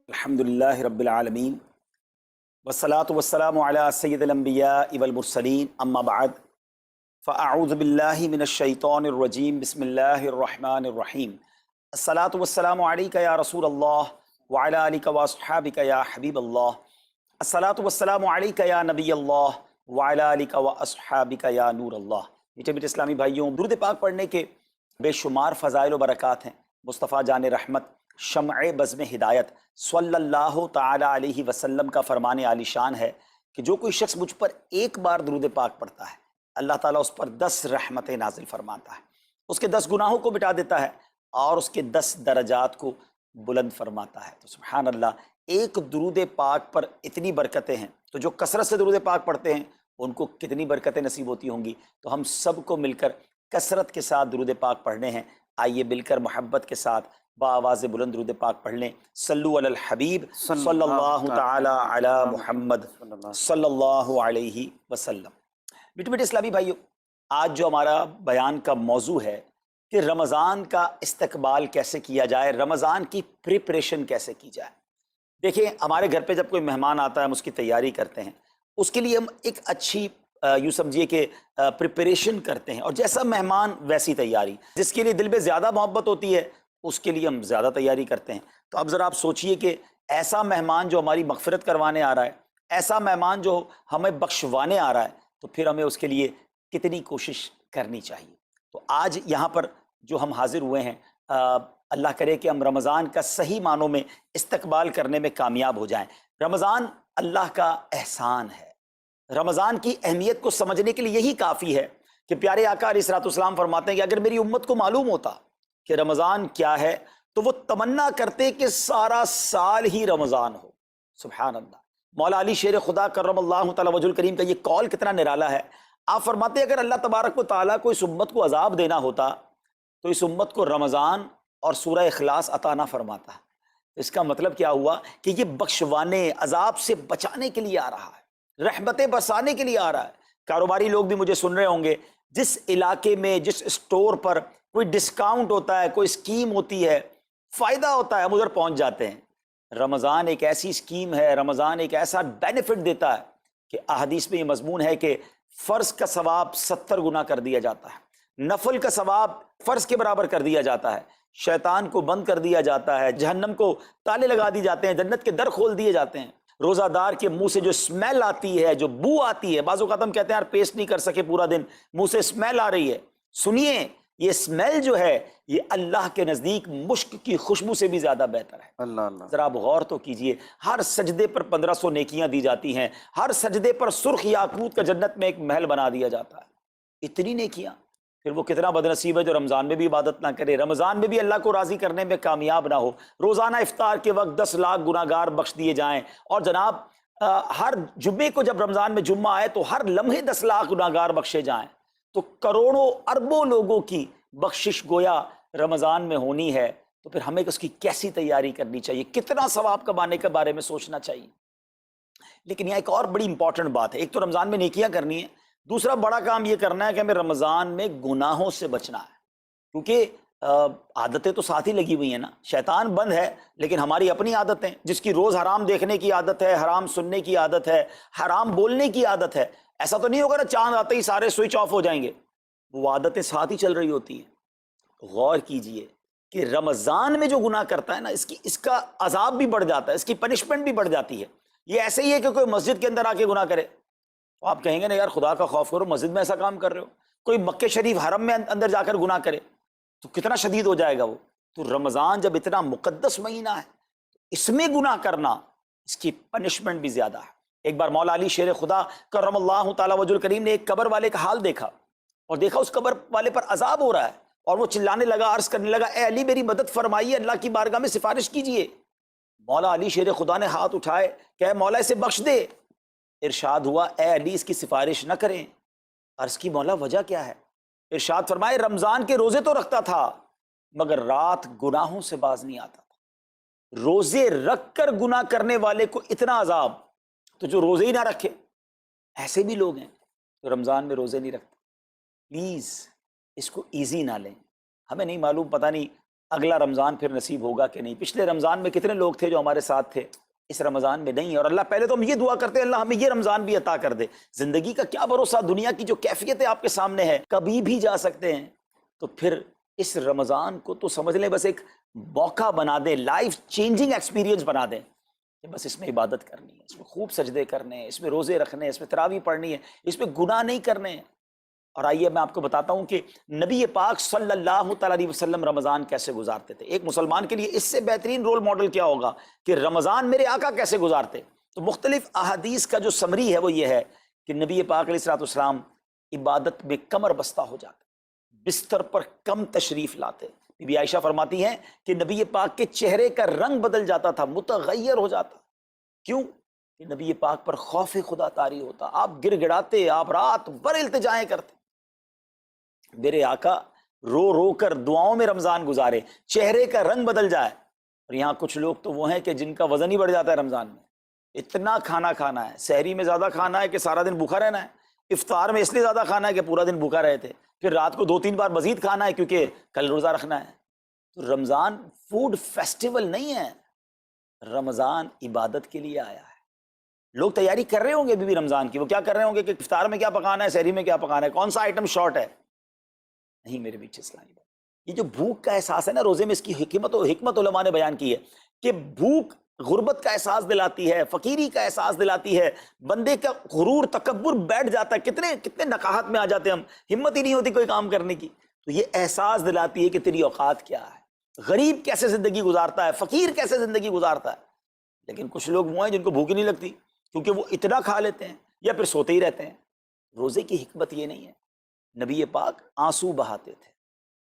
الحمدللہ رب العالمین والصلاة والسلام علی سید الانبیاء والمرسلین اما بعد فاعوذ باللہ من الشیطان الرجیم بسم اللہ الرحمن الرحیم الصلاة والسلام علیک یا رسول اللہ وعلی آلک واصحابک یا حبیب اللہ الصلاة والسلام علیک یا نبی اللہ وعلی آلک واصحابک یا نور اللہ۔ میٹھے میٹھے اسلامی بھائیوں، درود پاک پڑھنے کے بے شمار فضائل و برکات ہیں۔ مصطفیٰ جان رحمت شمع بزم ہدایت صلی اللہ تعالی علیہ وسلم کا فرمان عالی شان ہے کہ جو کوئی شخص مجھ پر ایک بار درود پاک پڑھتا ہے، اللہ تعالیٰ اس پر 10 رحمتیں نازل فرماتا ہے، اس کے 10 گناہوں کو مٹا دیتا ہے اور اس کے 10 درجات کو بلند فرماتا ہے۔ تو سبحان اللہ، ایک درود پاک پر اتنی برکتیں ہیں، تو جو کثرت سے درود پاک پڑھتے ہیں ان کو کتنی برکتیں نصیب ہوتی ہوں گی۔ تو ہم سب کو مل کر کثرت کے ساتھ درود پاک پڑھنے ہیں۔ آئیے مل کر محبت کے ساتھ بآواز بلند درود پاک پڑھ لیں۔ صلو علی الحبیب صلی اللہ تعالی علی محمد صلی اللہ علیہ وسلم۔ میٹھے میٹھے اسلامی بھائیو، آج جو ہمارا بیان کا موضوع ہے کہ رمضان کا استقبال کیسے کیا جائے، رمضان کی پریپریشن کیسے کی جائے۔ دیکھیں، ہمارے گھر پہ جب کوئی مہمان آتا ہے ہم اس کی تیاری کرتے ہیں، اس کے لیے ہم ایک اچھی یوں سمجھیے کہ پریپریشن کرتے ہیں، اور جیسا مہمان ویسی تیاری۔ جس کے لیے دل میں زیادہ محبت ہوتی ہے اس کے لیے ہم زیادہ تیاری کرتے ہیں۔ تو اب ذرا آپ سوچئے کہ ایسا مہمان جو ہماری مغفرت کروانے آ رہا ہے، ایسا مہمان جو ہمیں بخشوانے آ رہا ہے، تو پھر ہمیں اس کے لیے کتنی کوشش کرنی چاہیے۔ تو آج یہاں پر جو ہم حاضر ہوئے ہیں، اللہ کرے کہ ہم رمضان کا صحیح معنوں میں استقبال کرنے میں کامیاب ہو جائیں۔ رمضان اللہ کا احسان ہے۔ رمضان کی اہمیت کو سمجھنے کے لیے یہی کافی ہے کہ پیارے آقا علیہ الصلوۃ والسلام فرماتے ہیں کہ اگر میری امت کو معلوم ہوتا کہ رمضان کیا ہے تو وہ تمنا کرتے کہ سارا سال ہی رمضان ہو۔ سبحان اللہ۔ مولا علی شیر خدا کرم اللہ تعالی وجہ الکریم کا یہ قول کتنا نرالا ہے۔ آپ فرماتے ہیں اگر اللہ تبارک و تعالیٰ کو اس امت کو عذاب دینا ہوتا تو اس امت کو رمضان اور سورہ اخلاص عطا نہ فرماتا۔ اس کا مطلب کیا ہوا کہ یہ بخشوانے، عذاب سے بچانے کے لیے آ رہا ہے، رحمتیں برسانے کے لیے آ رہا ہے۔ کاروباری لوگ بھی مجھے سن رہے ہوں گے، جس علاقے میں جس اسٹور پر کوئی ڈسکاؤنٹ ہوتا ہے، کوئی اسکیم ہوتی ہے، فائدہ ہوتا ہے، ہم ادھر پہنچ جاتے ہیں۔ رمضان ایک ایسی اسکیم ہے، رمضان ایک ایسا بینیفٹ دیتا ہے کہ احادیث میں یہ مضمون ہے کہ فرض کا ثواب 70 گنا کر دیا جاتا ہے، نفل کا ثواب فرض کے برابر کر دیا جاتا ہے، شیطان کو بند کر دیا جاتا ہے، جہنم کو تالے لگا دی جاتے ہیں، جنت کے در کھول دیے جاتے ہیں۔ روزہ دار کے منہ سے جو اسمیل آتی ہے، جو بو آتی ہے، بعض اوقات ہم کہتے ہیں یار پیسٹ نہیں کر سکے پورا دن، منہ سے اسمیل آ رہی ہے، سنیے یہ اسمیل جو ہے یہ اللہ کے نزدیک مشک کی خوشبو سے بھی زیادہ بہتر ہے۔ اللہ اللہ۔ ذرا آپ غور تو کیجئے، ہر سجدے پر 1500 نیکیاں دی جاتی ہیں، ہر سجدے پر سرخ یاقوت کا جنت میں ایک محل بنا دیا جاتا ہے۔ اتنی نیکیاں، پھر وہ کتنا بدنصیب ہے جو رمضان میں بھی عبادت نہ کرے، رمضان میں بھی اللہ کو راضی کرنے میں کامیاب نہ ہو۔ روزانہ افطار کے وقت 10 لاکھ گناہگار بخش دیے جائیں، اور جناب ہر جمعے کو جب رمضان میں جمعہ آئے تو ہر لمحے 10 لاکھ گناہگار بخشے جائیں، تو کروڑوں اربوں لوگوں کی بخشش گویا رمضان میں ہونی ہے۔ تو پھر ہمیں اس کی کیسی تیاری کرنی چاہیے، کتنا ثواب کمانے کے بارے میں سوچنا چاہیے۔ لیکن یہاں ایک اور بڑی امپورٹنٹ بات ہے، ایک تو رمضان میں نیکیاں کرنی ہے، دوسرا بڑا کام یہ کرنا ہے کہ ہمیں رمضان میں گناہوں سے بچنا ہے، کیونکہ عادتیں تو ساتھ ہی لگی ہوئی ہیں نا۔ شیطان بند ہے لیکن ہماری اپنی عادتیں، جس کی روز حرام دیکھنے کی عادت ہے، حرام سننے کی عادت ہے، حرام بولنے کی عادت ہے۔ ایسا تو نہیں ہوگا نا چاند آتے ہی سارے سوئچ آف ہو جائیں گے، وہ عادتیں ساتھ ہی چل رہی ہوتی ہیں۔ غور کیجئے کہ رمضان میں جو گناہ کرتا ہے نا، اس کا عذاب بھی بڑھ جاتا ہے، اس کی پنشمنٹ بھی بڑھ جاتی ہے۔ یہ ایسے ہی ہے کہ کوئی مسجد کے اندر آ کے گناہ کرے تو آپ کہیں گے نا یار خدا کا خوف کرو، مسجد میں ایسا کام کر رہے ہو۔ کوئی مکہ شریف حرم میں اندر جا کر گناہ کرے تو کتنا شدید ہو جائے گا وہ۔ تو رمضان جب اتنا مقدس مہینہ ہے، اس میں گناہ کرنا، اس کی پنشمنٹ بھی زیادہ ہے۔ ایک بار مولا علی شیر خدا کرم اللہ تعالی وجہ الکریم نے ایک قبر والے کا حال دیکھا، اور دیکھا اس قبر والے پر عذاب ہو رہا ہے، اور وہ چلانے لگا، عرض کرنے لگا اے علی میری مدد فرمائیے، اللہ کی بارگاہ میں سفارش کیجئے۔ مولا علی شیر خدا نے ہاتھ اٹھائے کہ اے مولا اسے بخش دے۔ ارشاد ہوا اے علی اس کی سفارش نہ کریں۔ عرض کی مولا وجہ کیا ہے؟ ارشاد فرمائے رمضان کے روزے تو رکھتا تھا مگر رات گناہوں سے باز نہیں آتا تھا۔ روزے رکھ کر گناہ کرنے والے کو اتنا عذاب، تو جو روزے ہی نہ رکھے، ایسے بھی لوگ ہیں جو رمضان میں روزے نہیں رکھتے۔ پلیز اس کو ایزی نہ لیں۔ ہمیں نہیں معلوم، پتہ نہیں اگلا رمضان پھر نصیب ہوگا کہ نہیں. پچھلے رمضان میں کتنے لوگ تھے جو ہمارے ساتھ تھے، اس رمضان میں نہیں ہے. اور اللہ پہلے تو ہم یہ دعا کرتے ہیں اللہ ہمیں یہ رمضان بھی عطا کر دے. زندگی کا کیا بھروسہ، دنیا کی جو کیفیت آپ کے سامنے ہے کبھی بھی جا سکتے ہیں. تو پھر اس رمضان کو تو سمجھ لیں بس ایک موقع بنا دیں، لائف چینجنگ ایکسپیرینس بنا دیں کہ بس اس میں عبادت کرنی ہے، اس میں خوب سجدے کرنے ہیں، اس میں روزے رکھنے ہیں، اس میں تراویح پڑھنی ہے، اس میں گناہ نہیں کرنے ہیں. اور آئیے میں آپ کو بتاتا ہوں کہ نبی پاک صلی اللہ تعالیٰ علیہ وسلم رمضان کیسے گزارتے تھے. ایک مسلمان کے لیے اس سے بہترین رول ماڈل کیا ہوگا کہ رمضان میرے آقا کیسے گزارتے. تو مختلف احادیث کا جو سمری ہے وہ یہ ہے کہ نبی پاک علیہ الصلوۃ والسلام عبادت میں کمر بستہ ہو جاتے، بستر پر کم تشریف لاتے. بی بی عائشہ فرماتی ہیں کہ نبی پاک کے چہرے کا رنگ بدل جاتا تھا، متغیر ہو جاتا. کیوں؟ کہ نبی پاک پر خوف خدا طاری ہوتا. آپ گر گڑاتے، آپ رات بھر التجائیں کرتے. میرے آقا رو رو کر دعاؤں میں رمضان گزارے، چہرے کا رنگ بدل جائے. اور یہاں کچھ لوگ تو وہ ہیں کہ جن کا وزن ہی بڑھ جاتا ہے رمضان میں. اتنا کھانا کھانا ہے، سحری میں زیادہ کھانا ہے کہ سارا دن بھوکا رہنا ہے، افطار میں اس لیے زیادہ کھانا ہے کہ پورا دن بھوکا رہے تھے، پھر رات کو 2-3 بار مزید کھانا ہے کیونکہ کل روزہ رکھنا ہے. تو رمضان فوڈ فیسٹیول نہیں ہے، رمضان عبادت کے لیے آیا ہے. لوگ تیاری کر رہے ہوں گے بھی رمضان کی، وہ کیا کر رہے ہوں گے کہ افطار میں کیا پکانا ہے، سحری میں کیا پکانا ہے، کون سا آئٹم شارٹ ہے. نہیں میرے بیچ اسلامی بات، یہ جو بھوک کا احساس ہے نا روزے میں، اس کی حکمت علماء نے بیان کی ہے کہ بھوک غربت کا احساس دلاتی ہے، فقیری کا احساس دلاتی ہے، بندے کا غرور تکبر بیٹھ جاتا ہے. کتنے نقاہت میں آ جاتے ہیں ہم، ہمت ہی نہیں ہوتی کوئی کام کرنے کی. تو یہ احساس دلاتی ہے کہ تیری اوقات کیا ہے، غریب کیسے زندگی گزارتا ہے، فقیر کیسے زندگی گزارتا ہے. لیکن کچھ لوگ وہ ہیں جن کو بھوک ہی نہیں لگتی کیونکہ وہ اتنا کھا لیتے ہیں یا پھر سوتے ہی رہتے ہیں. روزے کی حکمت یہ نہیں ہے. نبی پاک آنسو بہاتے تھے،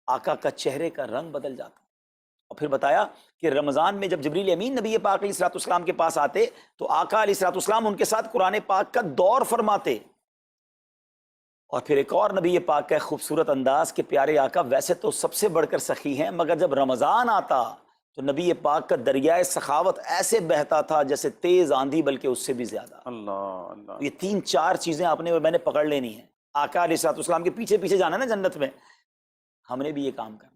آقا کا چہرے کا رنگ بدل جاتا. اور پھر بتایا کہ رمضان میں جب جبریل امین نبی پاک علیہ الصلوۃ والسلام کے پاس آتے تو آقا علیہ الصلوۃ والسلام ان کے ساتھ قرآن پاک کا دور فرماتے. اور پھر ایک اور نبی پاک کا خوبصورت انداز کہ پیارے آقا ویسے تو سب سے بڑھ کر سخی ہیں، مگر جب رمضان آتا تو نبی پاک کا دریائے سخاوت ایسے بہتا تھا جیسے تیز آندھی، بلکہ اس سے بھی زیادہ. اللہ اللہ. یہ 3-4 چیزیں آپ نے اور میں نے پکڑ لینی ہیں. آقا علیہ الصلوۃ والسلام کے پیچھے پیچھے جانا ہے نا جنت میں، ہم نے بھی یہ کام کرنا ہے.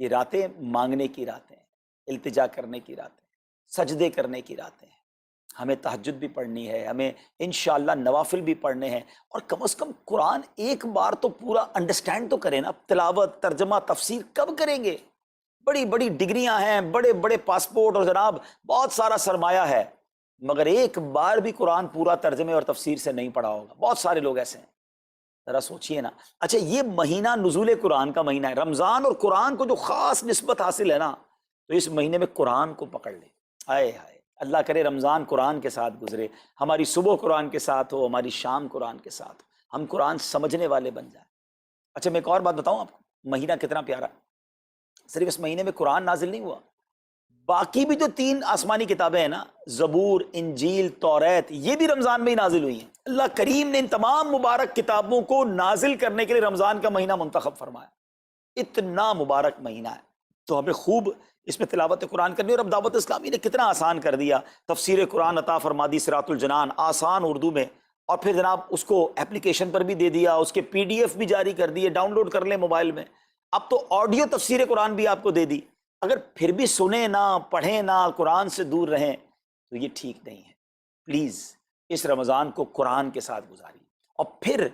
یہ راتیں مانگنے کی راتیں ہیں، التجا کرنے کی راتیں، سجدے کرنے کی راتیں ہیں. ہمیں تہجد بھی پڑھنی ہے، ہمیں انشاءاللہ نوافل بھی پڑھنے ہیں. اور کم از کم قرآن ایک بار تو پورا انڈرسٹینڈ تو کریں نا. تلاوت، ترجمہ، تفسیر کب کریں گے؟ بڑی بڑی ڈگریاں ہیں، بڑے بڑے پاسپورٹ اور جناب بہت سارا سرمایہ ہے، مگر ایک بار بھی قرآن پورا ترجمے اور تفسیر سے نہیں پڑھا ہوگا. بہت سارے لوگ ایسے ہیں. ذرا سوچئے نا. اچھا یہ مہینہ نزول قرآن کا مہینہ ہے، رمضان، اور قرآن کو جو خاص نسبت حاصل ہے نا، تو اس مہینے میں قرآن کو پکڑ لیں. آئے ہائے، اللہ کرے رمضان قرآن کے ساتھ گزرے، ہماری صبح قرآن کے ساتھ ہو، ہماری شام قرآن کے ساتھ ہو، ہم قرآن سمجھنے والے بن جائیں. اچھا میں ایک اور بات بتاؤں آپ کو، مہینہ کتنا پیارا. صرف اس مہینے میں قرآن نازل نہیں ہوا، باقی بھی جو 3 آسمانی کتابیں ہیں نا، زبور، انجیل، توریت، یہ بھی رمضان میں ہی نازل ہوئی ہیں. اللہ کریم نے ان تمام مبارک کتابوں کو نازل کرنے کے لیے رمضان کا مہینہ منتخب فرمایا. اتنا مبارک مہینہ ہے تو ہمیں خوب اس میں تلاوت قرآن کرنی. اور اب دعوت اسلامی نے کتنا آسان کر دیا، تفسیر قرآن عطا فرما دی، صراط الجنان آسان اردو میں، اور پھر جناب اس کو اپلیکیشن پر بھی دے دیا، اس کے PDF بھی جاری کر دیے، ڈاؤن لوڈ کر لیں موبائل میں. اب تو آڈیو تفسیر قرآن بھی آپ کو دے دی. اگر پھر بھی سنیں نہ، پڑھیں نہ، قرآن سے دور رہیں تو یہ ٹھیک نہیں ہے. پلیز اس رمضان کو قرآن کے ساتھ گزاری. اور پھر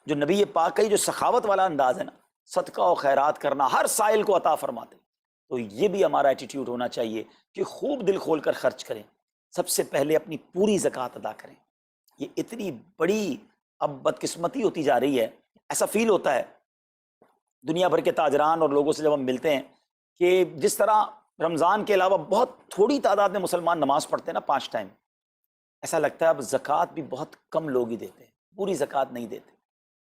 جو نبی پاک کا یہ جو سخاوت والا انداز ہے نا، صدقہ و خیرات کرنا، ہر سائل کو عطا فرماتے، تو یہ بھی ہمارا ایٹیٹیوڈ ہونا چاہیے کہ خوب دل کھول کر خرچ کریں. سب سے پہلے اپنی پوری زکوٰۃ ادا کریں. یہ اتنی بڑی اب بدقسمتی ہوتی جا رہی ہے. ایسا فیل ہوتا ہے دنیا بھر کے تاجران اور لوگوں سے جب ہم ملتے ہیں کہ جس طرح رمضان کے علاوہ بہت تھوڑی تعداد میں مسلمان نماز پڑھتے ہیں نا 5 ٹائم، ایسا لگتا ہے اب زکوٰۃ بھی بہت کم لوگ ہی دیتے ہیں، پوری زکوٰۃ نہیں دیتے،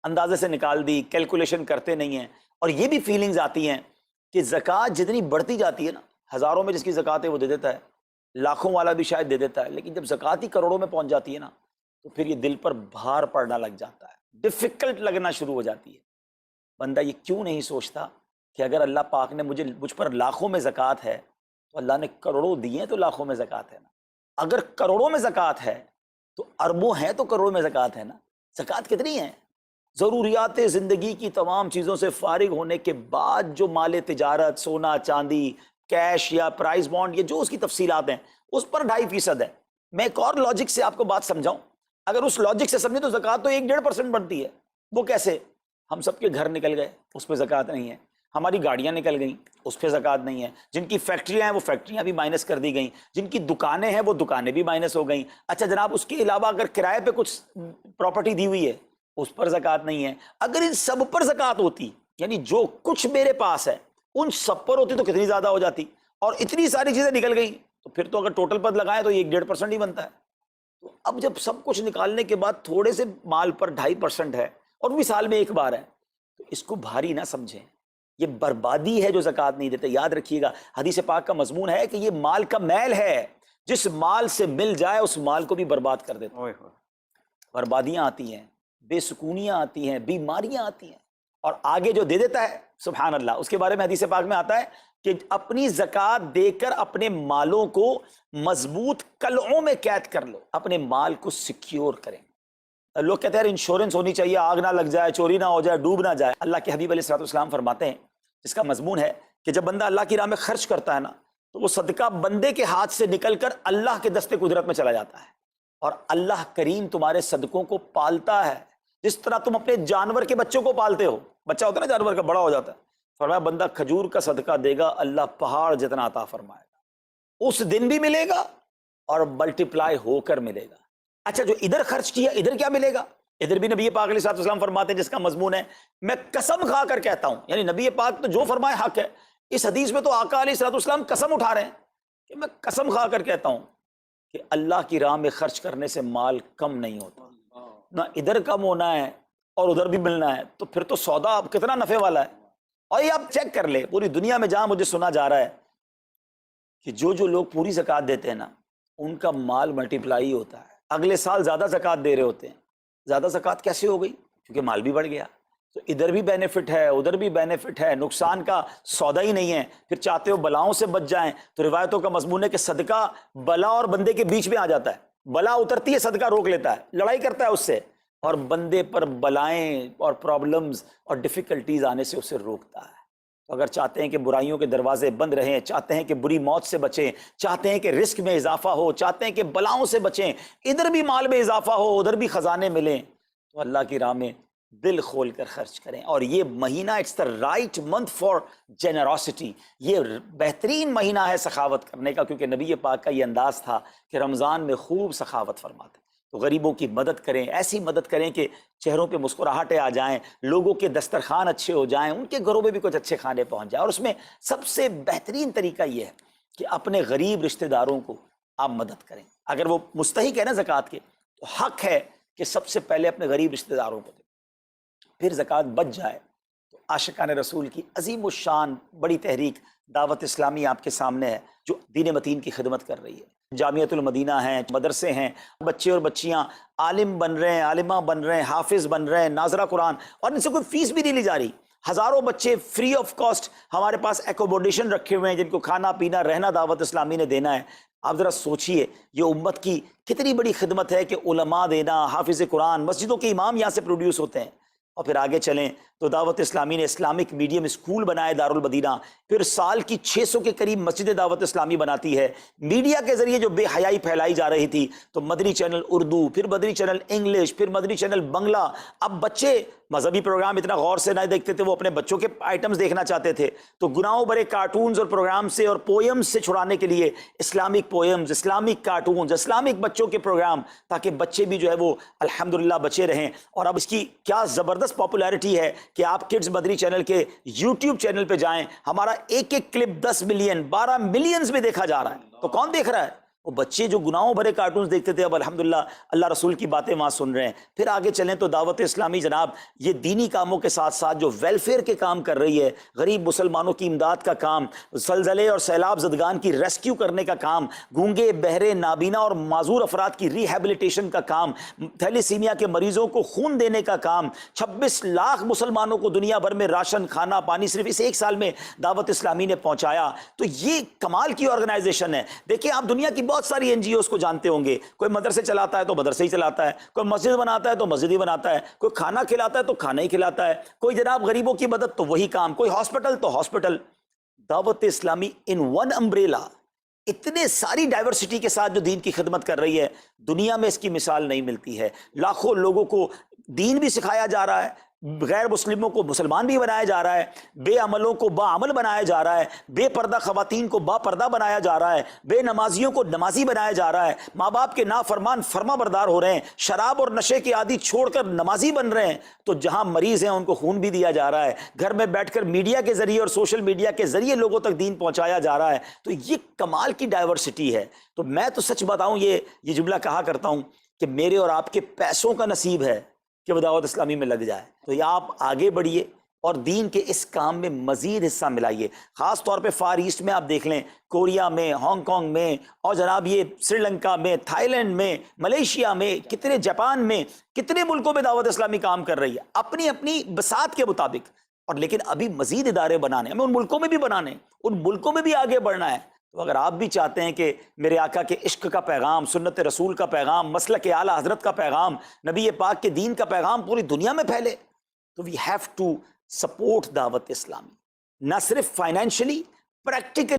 اندازے سے نکال دی، کیلکولیشن کرتے نہیں ہیں. اور یہ بھی فیلنگز آتی ہیں کہ زکوٰۃ جتنی بڑھتی جاتی ہے نا، ہزاروں میں جس کی زکوٰۃ ہے وہ دے دیتا ہے، لاکھوں والا بھی شاید دے دیتا ہے، لیکن جب زکوٰۃ ہی کروڑوں میں پہنچ جاتی ہے نا تو پھر یہ دل پر بھار پڑنا لگ جاتا ہے، ڈیفیکلٹ لگنا شروع ہو جاتی ہے. بندہ یہ کیوں نہیں سوچتا کہ اگر اللہ پاک نے مجھ پر لاکھوں میں زکوٰۃ ہے تو اللہ نے کروڑوں دیے تو لاکھوں میں زکوٰۃ ہے نا. اگر کروڑوں میں زکوٰۃ ہے تو اربوں ہیں تو کروڑوں میں زکوٰۃ ہے نا. زکوٰۃ کتنی ہے؟ ضروریات زندگی کی تمام چیزوں سے فارغ ہونے کے بعد جو مال تجارت، سونا چاندی، کیش یا پرائز بانڈ، یہ جو اس کی تفصیلات ہیں، اس پر 2.5% ہے۔ میں ایک اور لاجک سے آپ کو بات سمجھاؤں، اگر اس لاجک سے سمجھیں تو زکوٰۃ تو 1-1.5% بنتی ہے۔ وہ کیسے؟ ہم سب کے گھر نکل گئے، اس پہ زکوٰۃ نہیں ہے، ہماری گاڑیاں نکل گئیں، اس پہ زکوٰۃ نہیں ہے، جن کی فیکٹریاں ہیں وہ فیکٹریاں بھی مائنس کر دی گئیں، جن کی دکانیں ہیں وہ دکانیں بھی مائنس ہو گئیں۔ اچھا جناب، اس کے علاوہ اگر کرائے پہ کچھ پراپرٹی دی ہوئی ہے اس پر زکوٰۃ نہیں ہے۔ اگر ان سب پر زکوٰۃ ہوتی، یعنی جو کچھ میرے پاس ہے ان سب پر ہوتی، تو کتنی زیادہ ہو جاتی، اور اتنی ساری چیزیں نکل گئیں تو پھر تو اگر ٹوٹل پر لگائیں تو 1-1.5% ہی بنتا ہے۔ تو اب جب سب کچھ نکالنے کے بعد تھوڑے سے مال پر 2.5% ہے، اور بھی سال میں ایک بار ہے، تو اس کو بھاری نہ سمجھیں، یہ بربادی ہے جو زکوٰۃ نہیں دیتے۔ یاد رکھیے گا، حدیث پاک کا مضمون ہے کہ یہ مال کا میل ہے، جس مال سے مل جائے اس مال کو بھی برباد کر دیتا ہے۔ بربادیاں آتی ہیں، بے سکونیاں آتی ہیں، بیماریاں آتی ہیں، اور آگے جو دے دیتا ہے سبحان اللہ، اس کے بارے میں حدیث پاک میں آتا ہے کہ اپنی زکوٰۃ دے کر اپنے مالوں کو مضبوط قلعوں میں قید کر لو، اپنے مال کو سیکیور کریں۔ لوگ کہتے ہیں انشورنس ہونی چاہیے، آگ نہ لگ جائے، چوری نہ ہو جائے، ڈوب نہ جائے۔ اللہ کے حبیب علیہ الصلوۃ والسلام فرماتے ہیں، جس کا مضمون ہے کہ جب بندہ اللہ کی راہ میں خرچ کرتا ہے نا، تو وہ صدقہ بندے کے ہاتھ سے نکل کر اللہ کے دستے قدرت میں چلا جاتا ہے، اور اللہ کریم تمہارے صدقوں کو پالتا ہے، جس طرح تم اپنے جانور کے بچوں کو پالتے ہو۔ بچہ ہوتا ہے نا جانور کا، بڑا ہو جاتا ہے، فرمایا بندہ کھجور کا صدقہ دے گا، اللہ پہاڑ جتنا عطا فرمائے گا، اس دن بھی ملے گا اور ملٹیپلائی ہو کر ملے گا۔ اچھا، جو ادھر خرچ کیا ادھر کیا ملے گا؟ ادھر بھی نبی پاک علیہ الصلوۃ والسلام فرماتے ہیں، جس کا مضمون ہے میں قسم کھا کر کہتا ہوں، یعنی نبی پاک تو جو فرمائے حق ہے۔ اس حدیث میں تو آقا علیہ الصلوۃ والسلام قسم اٹھا رہے ہیں کہ میں قسم کھا کر کہتا ہوں کہ اللہ کی راہ میں خرچ کرنے سے مال کم نہیں ہوتا، نہ ادھر کم ہونا ہے اور ادھر بھی ملنا ہے، تو پھر تو سودا اب کتنا نفع والا ہے۔ اور یہ آپ چیک کر لیں، پوری دنیا میں جہاں مجھے سنا جا رہا ہے کہ جو لوگ پوری زکوٰۃ دیتے ہیں نا، ان کا مال ملٹیپلائی ہوتا ہے، اگلے سال زیادہ زکوٰۃ دے رہے ہوتے ہیں۔ زیادہ زکوٰۃ کیسے ہو گئی؟ کیونکہ مال بھی بڑھ گیا، تو ادھر بھی بینیفٹ ہے، ادھر بھی بینیفٹ ہے، نقصان کا سودا ہی نہیں ہے۔ پھر چاہتے ہو بلاؤں سے بچ جائیں، تو روایتوں کا مضمون ہے کہ صدقہ بلا اور بندے کے بیچ میں آ جاتا ہے، بلا اترتی ہے، صدقہ روک لیتا ہے، لڑائی کرتا ہے اس سے، اور بندے پر بلائیں اور پرابلمز اور ڈیفیکلٹیز آنے سے اسے روکتا ہے۔ تو اگر چاہتے ہیں کہ برائیوں کے دروازے بند رہیں، چاہتے ہیں کہ بری موت سے بچیں، چاہتے ہیں کہ رزق میں اضافہ ہو، چاہتے ہیں کہ بلاؤں سے بچیں، ادھر بھی مال میں اضافہ ہو، ادھر بھی خزانے ملیں، تو اللہ کی راہ میں دل کھول کر خرچ کریں۔ اور یہ مہینہ it's the right month for generosity, یہ بہترین مہینہ ہے سخاوت کرنے کا، کیونکہ نبی پاک کا یہ انداز تھا کہ رمضان میں خوب سخاوت فرماتے۔ تو غریبوں کی مدد کریں، ایسی مدد کریں کہ چہروں پہ مسکراہٹیں آ جائیں، لوگوں کے دسترخوان اچھے ہو جائیں، ان کے گھروں میں بھی کچھ اچھے کھانے پہنچ جائیں۔ اور اس میں سب سے بہترین طریقہ یہ ہے کہ اپنے غریب رشتہ داروں کو آپ مدد کریں۔ اگر وہ مستحق ہے نا زکوٰۃ کے، تو حق ہے کہ سب سے پہلے اپنے غریب رشتہ داروں کو دیں، پھر زکوٰۃ بچ جائے تو عاشقان رسول کی عظیم الشان بڑی تحریک دعوت اسلامی آپ کے سامنے ہے، جو دین متین کی خدمت کر رہی ہے۔ جامعۃ المدینہ ہیں، مدرسے ہیں، بچے اور بچیاں عالم بن رہے ہیں، عالمہ بن رہے ہیں، حافظ بن رہے ہیں، ناظرہ قرآن، اور ان سے کوئی فیس بھی نہیں لی جا رہی۔ ہزاروں بچے فری آف کاسٹ ہمارے پاس ایکوموڈیشن رکھے ہوئے ہیں، جن کو کھانا پینا رہنا دعوت اسلامی نے دینا ہے۔ آپ ذرا سوچئے یہ امت کی کتنی بڑی خدمت ہے کہ علماء دینا، حافظ قرآن، مسجدوں کے امام یہاں سے پروڈیوس ہوتے ہیں۔ اور پھر آگے چلیں تو دعوت اسلامی نے اسلامک میڈیم اسکول بنائے دارالمدینہ، پھر سال کی 600 کے قریب مسجد دعوت اسلامی بناتی ہے۔ میڈیا کے ذریعے جو بے حیائی پھیلائی جا رہی تھی، تو مدنی چینل اردو، پھر مدنی چینل انگلش، پھر مدنی چینل بنگلہ۔ اب بچے مذہبی پروگرام اتنا غور سے نہیں دیکھتے تھے، وہ اپنے بچوں کے آئٹمز دیکھنا چاہتے تھے، تو گناہوں بھرے کارٹونز اور پروگرام سے اور پوئمز سے چھڑانے کے لیے Islamic poems, Islamic cartoons, Islamic بچوں کے پروگرام، تاکہ بچے بھی جو ہے وہ الحمدللہ بچے رہیں۔ اور اب اس کی کیا زبردست پاپولیرٹی ہے کہ آپ کڈز مدنی چینل کے یوٹیوب چینل پہ جائیں، ہمارا ایک ایک کلپ 10 ملین 12 ملینز میں دیکھا جا رہا ہے۔ تو کون دیکھ رہا ہے؟ وہ بچے جو گناہوں بھرے کارٹونز دیکھتے تھے، اب الحمدللہ اللہ رسول کی باتیں وہاں سن رہے ہیں۔ پھر آگے چلیں تو دعوت اسلامی جناب یہ دینی کاموں کے ساتھ ساتھ جو ویلفیئر کے کام کر رہی ہے، غریب مسلمانوں کی امداد کا کام، زلزلے اور سیلاب زدگان کی ریسکیو کرنے کا کام، گونگے بہرے نابینا اور معذور افراد کی ریہیبلیٹیشن کا کام، تھیلیسیمیا کے مریضوں کو خون دینے کا کام، 26 لاکھ مسلمانوں کو دنیا بھر میں راشن، کھانا پانی صرف اس ایک سال میں دعوت اسلامی نے پہنچایا۔ تو یہ کمال کی آرگنائزیشن ہے۔ دیکھیں آپ دنیا کی بہت ساری NGOs کو جانتے ہوں گے، کوئی مدرسے چلاتا ہے تو مدرسے ہی چلاتا ہے، کوئی مسجد بناتا ہے تو مسجد ہی بناتا ہے، کوئی کھانا کھلاتا ہے تو کھانا ہی کھلاتا ہے، کوئی جناب غریبوں کی مدد تو وہی کام، کوئی ہاسپٹل تو ہاسپٹل۔ دعوت اسلامی ان ون امبریلا اتنے ساری ڈائیورسٹی کے ساتھ جو دین کی خدمت کر رہی ہے، دنیا میں اس کی مثال نہیں ملتی ہے۔ لاکھوں لوگوں کو دین بھی سکھایا جا رہا ہے، غیر مسلموں کو مسلمان بھی بنایا جا رہا ہے، بے عملوں کو با عمل بنایا جا رہا ہے، بے پردہ خواتین کو با پردہ بنایا جا رہا ہے، بے نمازیوں کو نمازی بنایا جا رہا ہے، ماں باپ کے نافرمان فرما بردار ہو رہے ہیں، شراب اور نشے کے عادی چھوڑ کر نمازی بن رہے ہیں، تو جہاں مریض ہیں ان کو خون بھی دیا جا رہا ہے، گھر میں بیٹھ کر میڈیا کے ذریعے اور سوشل میڈیا کے ذریعے لوگوں تک دین پہنچایا جا رہا ہے۔ تو یہ کمال کی ڈائیورسٹی ہے۔ تو میں تو سچ بتاؤں، یہ جملہ کہا کرتا ہوں کہ میرے اور آپ کے پیسوں کا نصیب ہے کہ وہ دعوت اسلامی میں لگ جائے۔ تو یہ آپ آگے بڑھیے اور دین کے اس کام میں مزید حصہ ملائیے۔ خاص طور پہ فار ایسٹ میں آپ دیکھ لیں، کوریا میں، ہانگ کانگ میں، اور جناب یہ سری لنکا میں، تھائی لینڈ میں، ملیشیا میں، کتنے جاپان میں، کتنے ملکوں میں دعوت اسلامی کام کر رہی ہے اپنی اپنی بساط کے مطابق۔ اور لیکن ابھی مزید ادارے بنانے، ہمیں ان ملکوں میں بھی بنانے، ان ملکوں میں بھی آگے بڑھنا ہے۔ تو اگر آپ بھی چاہتے ہیں کہ میرے آقا کے عشق کا پیغام، سنت رسول کا پیغام، مسلک اعلیٰ حضرت کا پیغام، نبی پاک کے دین کا پیغام پوری دنیا میں پھیلے، تو وی ہیو ٹو سپورٹ دعوت اسلامی، نہ صرف فائنینشلی، پریکٹیکلی